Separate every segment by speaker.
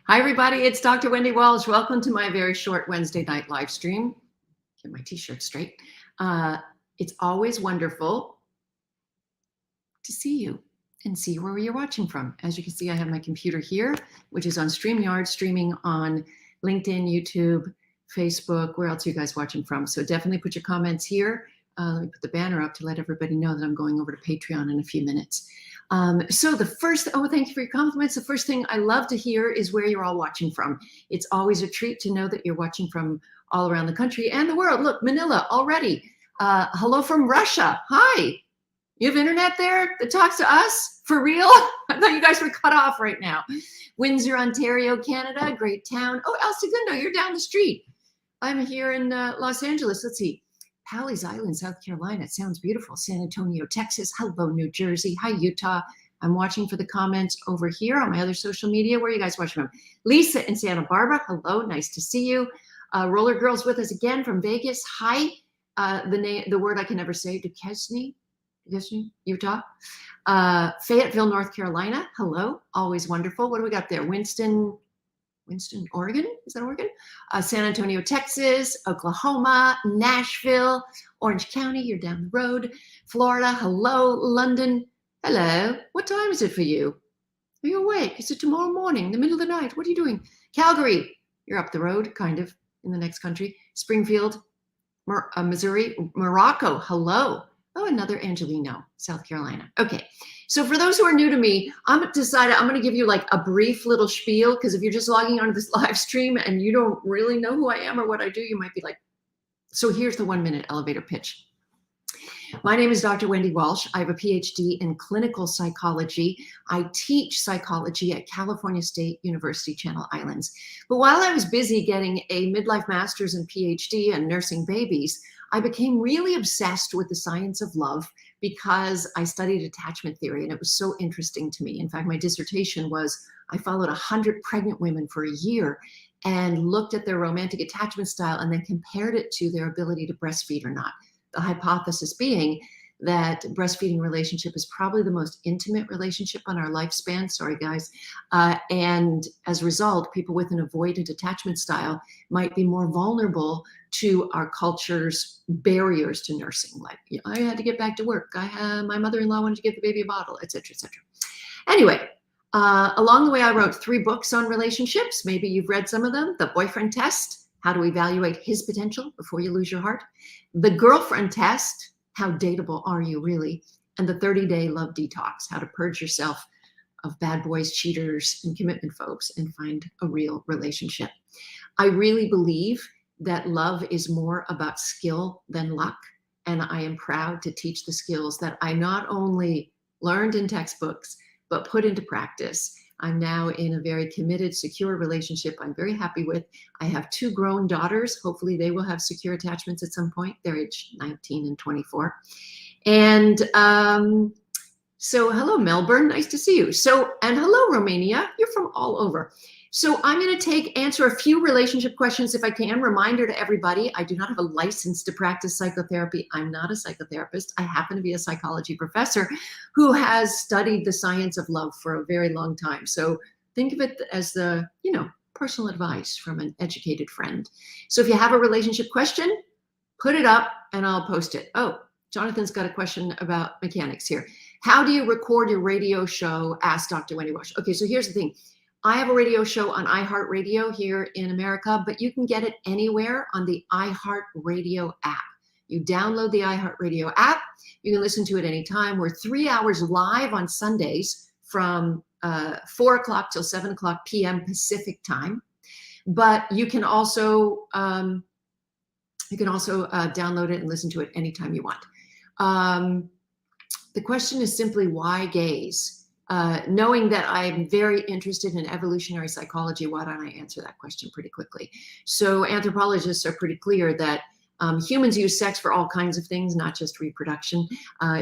Speaker 1: Hi, everybody. It's Dr. Wendy Walsh. Welcome to my very short Wednesday night live stream. Get my t-shirt straight. It's always wonderful to see you and see where you're watching from. As you can see, I have my computer here, which is on StreamYard, streaming on LinkedIn, YouTube, Facebook. Where else are you guys watching from? So definitely put your comments here. Let me put the banner up to let everybody know that I'm going over to Patreon in a few minutes. So the first, thank you for your compliments. The first thing I love to hear is where you're all watching from. It's always a treat to know that you're watching from all around the country and the world. Look, Manila already. Hello from Russia. Hi. You have internet there that talks to us? For real? I thought you guys were cut off right now. Windsor, Ontario, Canada, great town. Oh, El Segundo, you're down the street. I'm here in Los Angeles. Let's see. Pawleys Island, South Carolina. It sounds beautiful. San Antonio, Texas. Hello, New Jersey. Hi, Utah. I'm watching for the comments over here on my other social media. Where are you guys watching from? Lisa in Santa Barbara. Hello, nice to see you. Roller Girls with us again from Vegas. Hi. The word I can never say, Duquesne, Utah. Fayetteville, North Carolina. Hello, always wonderful. What do we got there? Winston, Oregon, is that Oregon? San Antonio, Texas, Oklahoma, Nashville, Orange County, you're down the road. Florida, hello. London, hello. What time is it for you? Are you awake? Is it tomorrow morning, the middle of the night? What are you doing? Calgary, you're up the road, kind of, in the next country. Springfield, Missouri, Morocco, hello. Oh, another Angelino, South Carolina. Okay, so for those who are new to me, I'm going to give you like a brief little spiel, because if you're just logging onto this live stream and you don't really know who I am or what I do, you might be like, so here's the 1-minute elevator pitch. My name is Dr. Wendy Walsh. I have a PhD in clinical psychology. I teach psychology at California State University, Channel Islands. But while I was busy getting a midlife master's and PhD and nursing babies, I became really obsessed with the science of love because I studied attachment theory, and it was so interesting to me. In fact, my dissertation was, I followed 100 pregnant women for a year and looked at their romantic attachment style and then compared it to their ability to breastfeed or not. The hypothesis being that breastfeeding relationship is probably the most intimate relationship on our lifespan. Sorry, guys. And as a result, people with an avoidant attachment style might be more vulnerable to our culture's barriers to nursing. Like, I had to get back to work. My mother-in-law wanted to give the baby a bottle, et cetera, et cetera. Anyway, along the way, I wrote 3 books on relationships. Maybe you've read some of them. The Boyfriend Test, how to evaluate his potential before you lose your heart. The Girlfriend Test, how dateable are you really? And the 30-day love detox, how to purge yourself of bad boys, cheaters, and commitment phobes and find a real relationship. I really believe that love is more about skill than luck. And I am proud to teach the skills that I not only learned in textbooks, but put into practice. I'm now in a very committed, secure relationship I'm very happy with. I have 2 grown daughters. Hopefully they will have secure attachments at some point. They're age 19 and 24. And so hello, Melbourne. Nice to see you. And hello, Romania. You're from all over. So I'm going to answer a few relationship questions if I can. Reminder to everybody, I do not have a license to practice psychotherapy. I'm not a psychotherapist. I happen to be a psychology professor who has studied the science of love for a very long time. So think of it as the, personal advice from an educated friend. So if you have a relationship question, put it up and I'll post it. Oh, Jonathan's got a question about mechanics here. How do you record your radio show? Ask Dr. Wendy Walsh. Okay, so here's the thing. I have a radio show on iHeart Radio here in America, but you can get it anywhere on the iHeart Radio app. You download the iHeart Radio app. You can listen to it anytime. We're 3 hours live on Sundays from 4 o'clock till 7 o'clock p.m. Pacific time. But you can also download it and listen to it anytime you want. The question is simply, why gays? Knowing that I'm very interested in evolutionary psychology, why don't I answer that question pretty quickly? So anthropologists are pretty clear that humans use sex for all kinds of things, not just reproduction.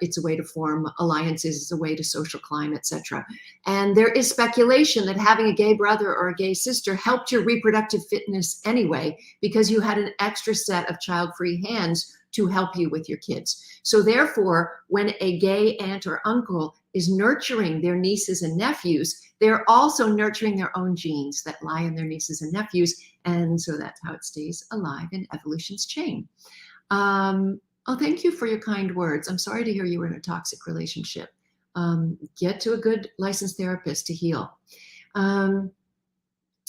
Speaker 1: It's a way to form alliances, it's a way to social climb, etc. And there is speculation that having a gay brother or a gay sister helped your reproductive fitness anyway, because you had an extra set of child-free hands to help you with your kids. So therefore, when a gay aunt or uncle is nurturing their nieces and nephews, they're also nurturing their own genes that lie in their nieces and nephews. And so that's how it stays alive in evolution's chain. Oh, thank you for your kind words. I'm sorry to hear you were in a toxic relationship. Get to a good licensed therapist to heal.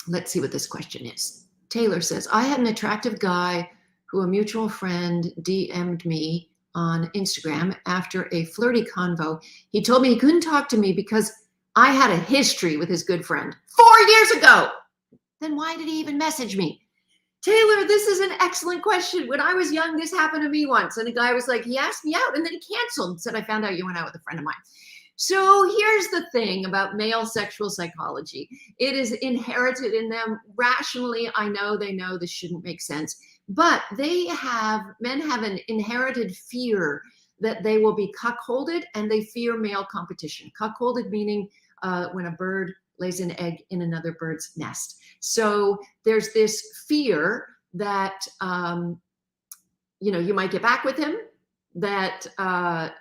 Speaker 1: Let's see what this question is. Taylor says, I had an attractive guy who a mutual friend DM'd me on Instagram after a flirty convo. He told me he couldn't talk to me because I had a history with his good friend 4 years ago. Then why did he even message me? Taylor, this is an excellent question. When I was young, this happened to me once. And a guy was like, he asked me out and then he canceled and said, I found out you went out with a friend of mine. So here's the thing about male sexual psychology. It is inherited in them. Rationally, I know they know this shouldn't make sense, but men have an inherited fear that they will be cuckolded, and they fear male competition. Cuckolded meaning when a bird lays an egg in another bird's nest. So there's this fear that, you might get back with him, that,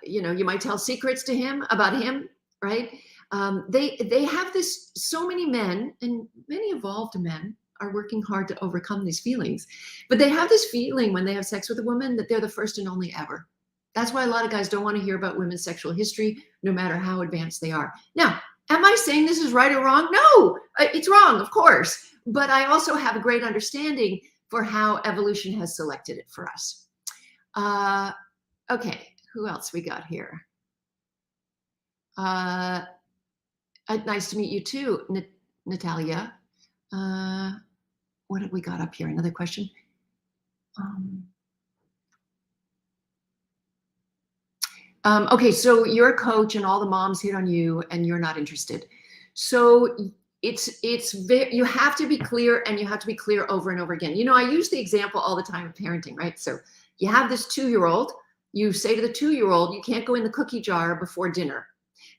Speaker 1: you might tell secrets to him about him, right? They have this, so many men, and many evolved men are working hard to overcome these feelings, but they have this feeling when they have sex with a woman that they're the first and only ever. That's why a lot of guys don't want to hear about women's sexual history, no matter how advanced they are. Now, am I saying this is right or wrong? No, it's wrong, of course. But I also have a great understanding for how evolution has selected it for us. Okay, who else we got here? Nice to meet you too, Natalia. What have we got up here? Another question. Okay, so you're a coach and all the moms hit on you and you're not interested. So you have to be clear, and you have to be clear over and over again. I use the example all the time of parenting, right? So you have this 2-year-old, you say to the 2-year-old, you can't go in the cookie jar before dinner,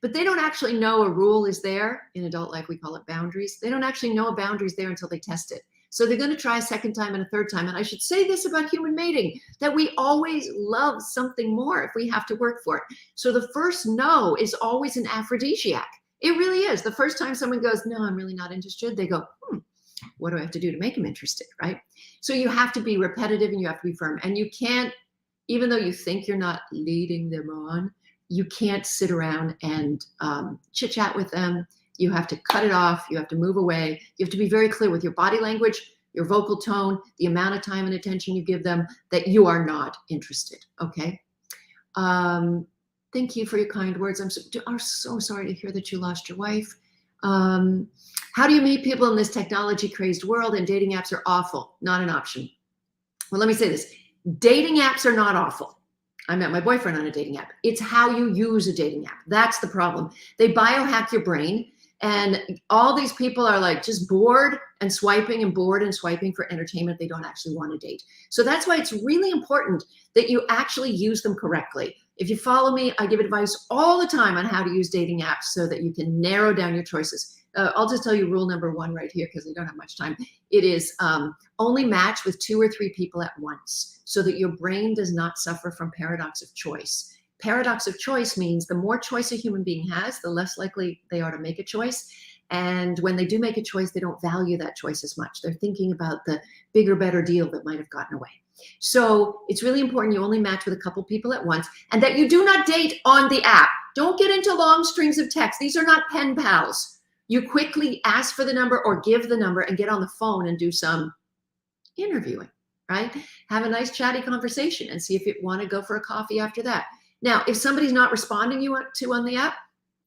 Speaker 1: but they don't actually know a rule is there. In adult life, we call it boundaries. They don't actually know a boundary is there until they test it. So they're going to try a second time and a third time. And I should say this about human mating, that we always love something more if we have to work for it. So the first no is always an aphrodisiac. It really is. The first time someone goes, no, I'm really not interested, they go, what do I have to do to make them interested, right? So you have to be repetitive and you have to be firm. And you can't, even though you think you're not leading them on, you can't sit around and chit chat with them. You have to cut it off. You have to move away. You have to be very clear with your body language, your vocal tone, the amount of time and attention you give them, that you are not interested. Okay. Thank you for your kind words. I'm so sorry to hear that you lost your wife. How do you meet people in this technology crazed world? And dating apps are awful, not an option. Well, let me say this. Dating apps are not awful. I met my boyfriend on a dating app. It's how you use a dating app. That's the problem. They biohack your brain. And all these people are like just bored and swiping and bored and swiping for entertainment. They don't actually want to date. So that's why it's really important that you actually use them correctly. If you follow me, I give advice all the time on how to use dating apps so that you can narrow down your choices. I'll just tell you rule number 1 right here because I don't have much time. It is only match with 2 or 3 people at once so that your brain does not suffer from paradox of choice. Paradox of choice means the more choice a human being has, the less likely they are to make a choice. And when they do make a choice, they don't value that choice as much. They're thinking about the bigger, better deal that might have gotten away. So it's really important you only match with a couple people at once, and that you do not date on the app. Don't get into long strings of text. These are not pen pals. You quickly ask for the number or give the number and get on the phone and do some interviewing, right? Have a nice chatty conversation and see if you want to go for a coffee after that. Now, if somebody's not responding you to on the app,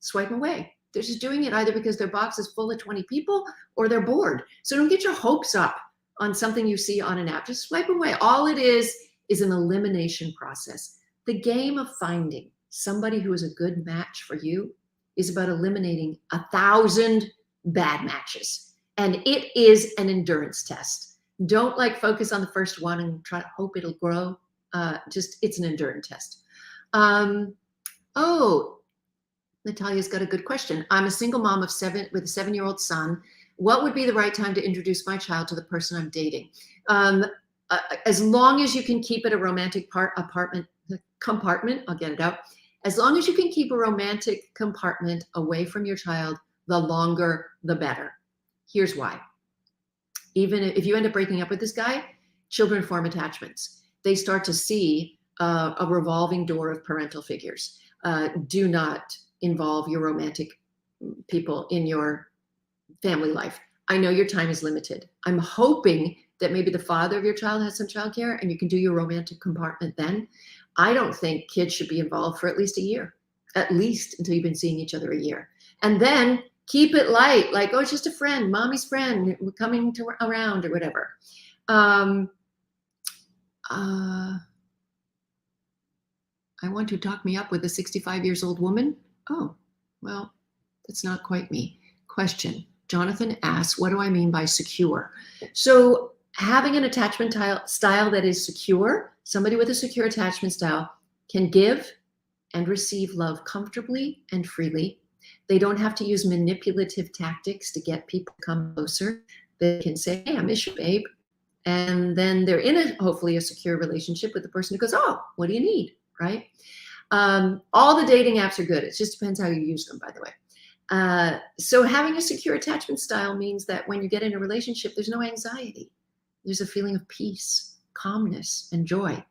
Speaker 1: swipe away. They're just doing it either because their box is full of 20 people or they're bored. So don't get your hopes up on something you see on an app. Just swipe away. All it is an elimination process. The game of finding somebody who is a good match for you is about eliminating 1,000 bad matches. And it is an endurance test. Don't focus on the first one and try to hope it'll grow. It's an endurance test. Natalia's got a good question. I'm a single mom of 7 with a 7-year-old son. What would be the right time to introduce my child to the person I'm dating? As long as you can keep it a romantic compartment, I'll get it out. As long as you can keep a romantic compartment away from your child, the longer, the better. Here's why. Even if you end up breaking up with this guy, children form attachments. They start to see a revolving door of parental figures. Do not involve your romantic people in your family life. I know your time is limited. I'm hoping that maybe the father of your child has some childcare and you can do your romantic compartment then. I don't think kids should be involved for at least a year, at least until you've been seeing each other a year. And then keep it light, like, oh, it's just a friend, mommy's friend, coming around or whatever. I want to talk me up with a 65 years old woman. Oh, well, that's not quite me. Question. Jonathan asks, what do I mean by secure? So having an attachment style that is secure, somebody with a secure attachment style can give and receive love comfortably and freely. They don't have to use manipulative tactics to get people to come closer. They can say, hey, I miss you, babe. And then they're in hopefully a secure relationship with the person who goes, oh, what do you need, right? All the dating apps are good. It just depends how you use them, by the way. So having a secure attachment style means that when you get in a relationship, there's no anxiety. There's a feeling of peace, calmness, and joy.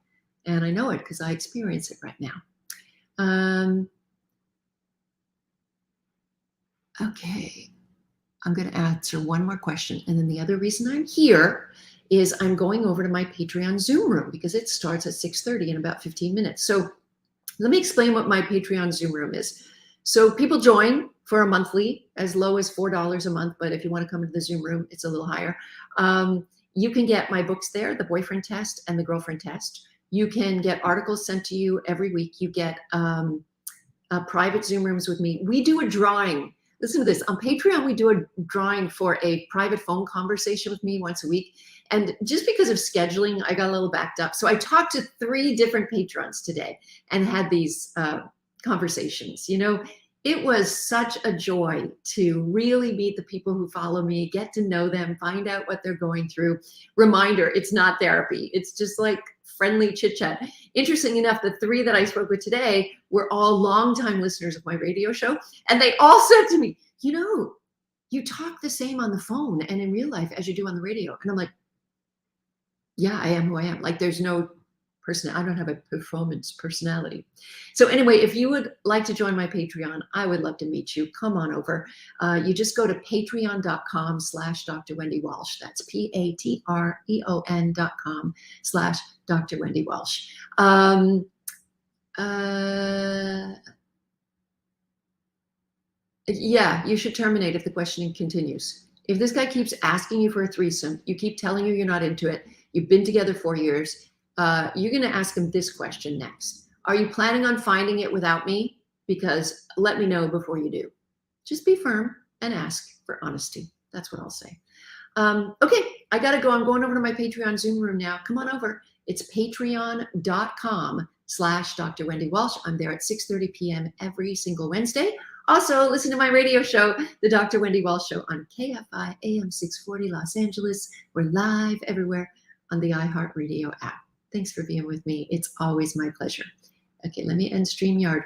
Speaker 1: And I know it because I experience it right now. Okay, I'm going to answer one more question. And then the other reason I'm here is I'm going over to my Patreon Zoom room because it starts at 6:30 in about 15 minutes. So let me explain what my Patreon Zoom room is. So people join for a monthly, as low as $4 a month. But if you want to come into the Zoom room, it's a little higher. You can get my books there, The Boyfriend Test and The Girlfriend Test. You can get articles sent to you every week. You get private Zoom rooms with me. We do a drawing. Listen to this. On Patreon, we do a drawing for a private phone conversation with me once a week. And just because of scheduling, I got a little backed up. So I talked to 3 different patrons today and had these conversations. You know, it was such a joy to really meet the people who follow me, get to know them, find out what they're going through. Reminder, it's not therapy. It's just like friendly chit chat. Interesting enough, the 3 that I spoke with today were all longtime listeners of my radio show. And they all said to me, you know, you talk the same on the phone and in real life as you do on the radio. And I'm like, yeah, I am who I am. Like there's no person, I don't have a performance personality. So anyway, if you would like to join my Patreon, I would love to meet you. Come on over. You just go to patreon.com/Dr. Wendy Walsh. That's patreon.com/Dr. Wendy Walsh. Yeah, you should terminate if the questioning continues. If this guy keeps asking you for a threesome, you keep telling you you're not into it, you've been together 4 years, you're going to ask him this question next. Are you planning on finding it without me? Because let me know before you do. Just be firm and ask for honesty. That's what I'll say. Okay, I got to go. I'm going over to my Patreon Zoom room now. Come on over. It's patreon.com/Dr. Wendy Walsh. I'm there at 6:30 p.m. every single Wednesday. Also, listen to my radio show, The Dr. Wendy Walsh Show on KFI AM 640 Los Angeles. We're live everywhere on the iHeart Radio app. Thanks for being with me. It's always my pleasure. Okay, let me end StreamYard.